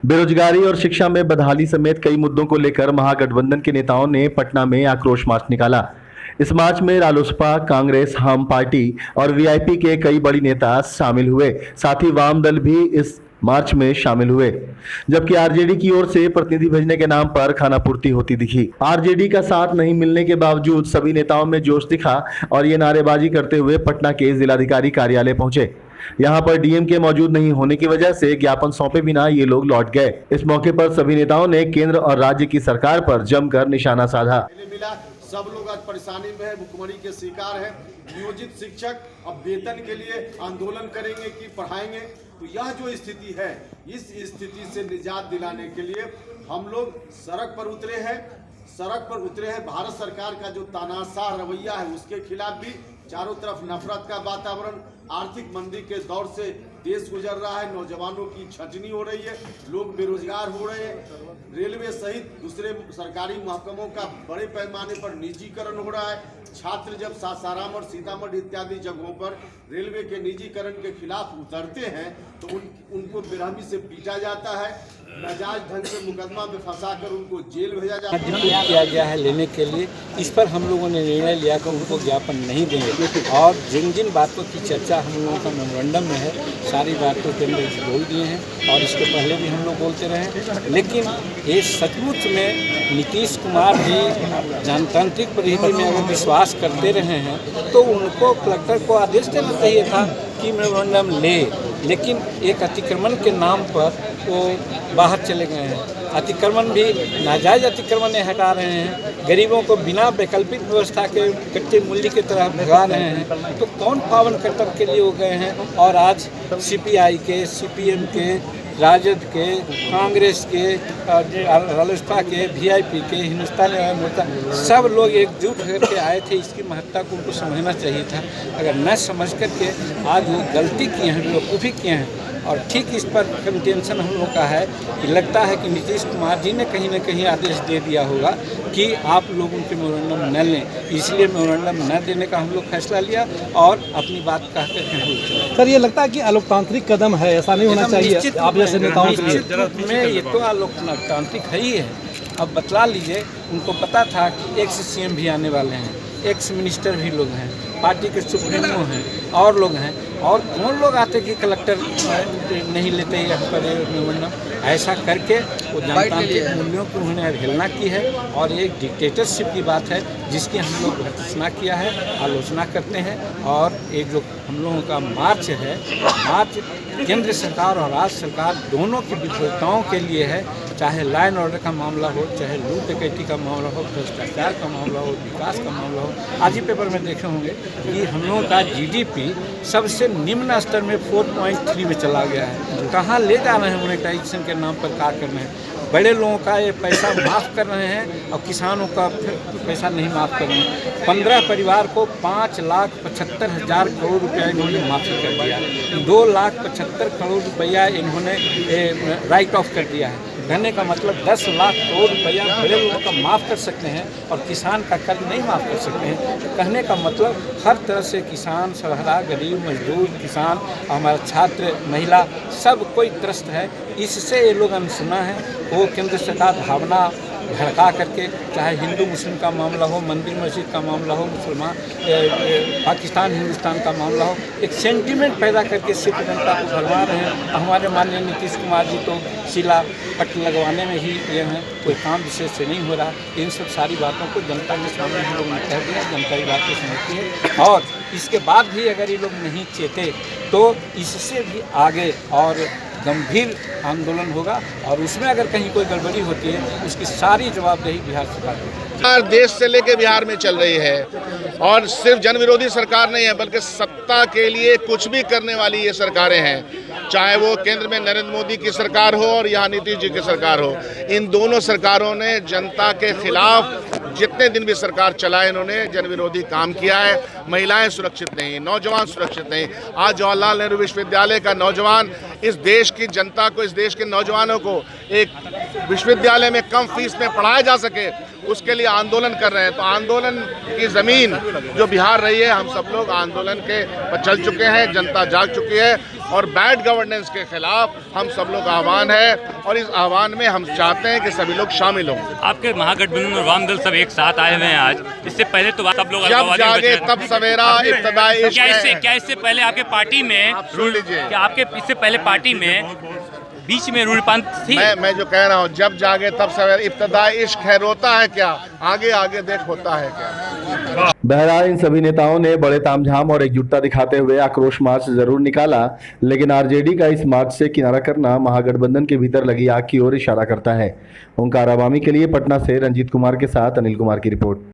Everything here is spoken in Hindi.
बेरोजगारी और शिक्षा में बदहाली समेत कई मुद्दों को लेकर महागठबंधन के नेताओं ने पटना में आक्रोश मार्च निकाला। इस मार्च में रालोसपा, कांग्रेस, हम पार्टी और वीआईपी के कई बड़ी नेता शामिल हुए। साथ ही वाम दल भी इस मार्च में शामिल हुए, जबकि आरजेडी की ओर से प्रतिनिधि भेजने के नाम पर खानापूर्ति होती दिखी। आरजेडी का साथ नहीं मिलने के बावजूद सभी नेताओं में जोश दिखा और ये नारेबाजी करते हुए पटना के जिलाधिकारी कार्यालय पहुंचे। यहां पर डीएम के मौजूद नहीं होने की वजह से ज्ञापन सौंपे बिना ये लोग लौट गए। इस मौके पर सभी नेताओं ने केंद्र और राज्य की सरकार पर जमकर निशाना साधा। सब लोग आज परेशानी में है, भुखमरी के शिकार है। नियोजित शिक्षक अब वेतन के लिए आंदोलन करेंगे कि पढ़ाएंगे। तो यह जो स्थिति है, इस स्थिति से निजात दिलाने के लिए हम लोग सड़क पर उतरे हैं। भारत सरकार का जो तानाशाह रवैया है उसके खिलाफ भी। चारों तरफ नफरत का वातावरण, आर्थिक मंदी के दौर से देश गुजर रहा है, नौजवानों की छटनी हो रही है, लोग बेरोजगार हो रहे हैं। रेलवे सहित दूसरे सरकारी महकमों का बड़े पैमाने पर निजीकरण हो रहा है। छात्र जब सासाराम और सीतामढ़ी इत्यादि जगहों पर रेलवे के निजीकरण के खिलाफ उतरते हैं तो उनको बेरहमी से पीटा जाता है, नाजायज ढंग से मुकदमा में फंसाकर उनको जेल भेजा जाता है। किया गया है लेने के लिए, इस पर हम लोगों ने निर्णय लिया कि उनको ज्ञापन नहीं देंगे और जिन जिन बातों की चर्चा हम लोगों का मेमोरेंडम में है सारी बातों के अंदर बोल दिए हैं और इसके पहले भी हम लोग बोलते रहे। लेकिन ये सचमुच में नीतीश कुमार जी जनतांत्रिक प्रक्रिया में अगर विश्वास करते रहे हैं तो उनको कलेक्टर को आदेश देना चाहिए था कि मेमोरेंडम ले, लेकिन एक अतिक्रमण के नाम पर वो बाहर चले गए हैं। अतिक्रमण भी नाजायज अतिक्रमण हटा रहे हैं, गरीबों को बिना वैकल्पिक व्यवस्था के कच्चे मूल्य की तरह भगा रहे हैं। तो कौन पावन कर्तव्य के लिए हो गए हैं? और आज सीपीआई के, सीपीएम के, राजद के, कांग्रेस के, रालोसपा के, वीआईपी के, हिंदुस्तानी अवाम मोर्चा सब लोग एकजुट होकर आए थे। इसकी महत्ता को उनको समझना चाहिए था। अगर न समझ करके आज वो गलती किए हैं, बेवकूफ़ी किए हैं। और ठीक इस पर कंटेंशन हम लोगों का है कि लगता है कि नीतीश कुमार जी ने कहीं न कहीं आदेश दे दिया होगा कि आप लोग उनके मेमोरेंडम न लें, इसलिए मेमोरेंडम न देने का हम लोग फैसला लिया और अपनी बात कह कर कहीं। सर, ये लगता है कि अलोकतांत्रिक कदम है, ऐसा नहीं होना चाहिए आप जैसे नेताओं के लिए। में ये तो अलोकतांत्रिक है ही है। अब बतला लीजिए, उनको पता था कि एक्स सीएम भी आने वाले हैं, एक्स मिनिस्टर भी लोग हैं, पार्टी के सुप्रीमो हैं और लोग हैं, और कौन लोग आते कि कलेक्टर नहीं लेते यहाँ पर मेमोरेंडम। ऐसा करके वो जनतांत्रिक मूल्यों की उन्होंने अवहेलना की है और एक डिक्टेटरशिप की बात है जिसकी हम लोग भर्त्सना किया है, आलोचना करते हैं। और एक जो हम लोगों का मार्च है, मार्च केंद्र सरकार और राज्य सरकार दोनों की विफलताओं के लिए है। चाहे लॉ एंड ऑर्डर का मामला हो, चाहे लूट डकैती का मामला हो, भ्रष्टाचार का मामला हो, विकास का मामला हो। आज ही पेपर में देखे होंगे कि हम लोगों का जीडीपी सबसे निम्न स्तर में 4.3 में चला गया है। कहाँ ले जा रहे हैं मोनेटाइजेशन के नाम पर, क्या कर रहे हैं? बड़े लोगों का ये पैसा माफ़ कर रहे हैं और किसानों का फिर पैसा नहीं माफ़ कर रहे हैं। 15 परिवार को 5,75,000 करोड़ रुपया इन्होंने माफ़ी कर दिया, 2,75,000 करोड़ रुपया इन्होंने राइट ऑफ कर दिया है। कहने का मतलब 10 लाख करोड़ रुपया बड़े लोगों का माफ़ कर सकते हैं और किसान का कर्ज नहीं माफ़ कर सकते हैं। कहने का मतलब हर तरह से किसान, सहारा, गरीब, मजदूर, किसान, हमारा छात्र, महिला, सब कोई त्रस्त है। इससे ये लोग अनसुना है। वो केंद्र सरकार भावना भड़का करके, चाहे हिंदू मुस्लिम का मामला हो, मंदिर मस्जिद का मामला हो, मुसलमान पाकिस्तान हिंदुस्तान का मामला हो, एक सेंटीमेंट पैदा करके सिख जनता को भरवा रहे हैं। हमारे माननीय नीतीश कुमार जी तो शिला पट लगवाने में ही ये हैं, कोई काम विशेष से नहीं हो रहा। इन सब सारी बातों को जनता के सामने हम लोग ने कह दिया, जनता की बातें समझती है। और इसके बाद भी अगर ये लोग नहीं चेते तो इससे भी आगे और गंभीर आंदोलन होगा और उसमें अगर कहीं कोई गड़बड़ी होती है उसकी सारी जवाबदेही बिहार सरकार की। देश से लेके बिहार में चल रही है और सिर्फ जन विरोधी सरकार नहीं है बल्कि सत्ता के लिए कुछ भी करने वाली ये सरकारें हैं। चाहे वो केंद्र में नरेंद्र मोदी की सरकार हो और यहाँ नीतीश जी की सरकार हो, इन दोनों सरकारों ने जनता के खिलाफ जितने दिन भी सरकार चलाए इन्होंने जन विरोधी काम किया है। महिलाएं सुरक्षित नहीं, नौजवान सुरक्षित नहीं। आज जवाहरलाल नेहरू विश्वविद्यालय का नौजवान इस देश की जनता को, इस देश के नौजवानों को एक विश्वविद्यालय में कम फीस में पढ़ाया जा सके, उसके लिए आंदोलन कर रहे हैं। तो आंदोलन की ज़मीन जो बिहार रही है, हम सब लोग आंदोलन के पर चल चुके हैं, जनता जाग चुकी है और बैड गवर्नेंस के खिलाफ हम सब लोग का आह्वान है और इस आह्वान में हम चाहते हैं कि सभी लोग शामिल हों। आपके महागठबंधन और वाम दल सब एक साथ आए हुए हैं आज, इससे पहले तो सब लोग जब जागे तब सवेरा इब्तिदाई इश्क है। क्या इससे पहले आपके पार्टी में सुन लीजिए, क्या आपके इससे पहले पार्टी में बीच में रूलपान थी? मैं जो कह रहा हूँ, जब जागे तब सवेरा इब्तिदाई इश्क है, रोता है क्या, आगे आगे देख होता है क्या। बहरहाल इन सभी नेताओं ने बड़े तामझाम और एकजुटता दिखाते हुए आक्रोश मार्च जरूर निकाला, लेकिन आरजेडी का इस मार्च से किनारा करना महागठबंधन के भीतर लगी आग की ओर इशारा करता है। ओंकार अवामी के लिए पटना से रंजीत कुमार के साथ अनिल कुमार की रिपोर्ट।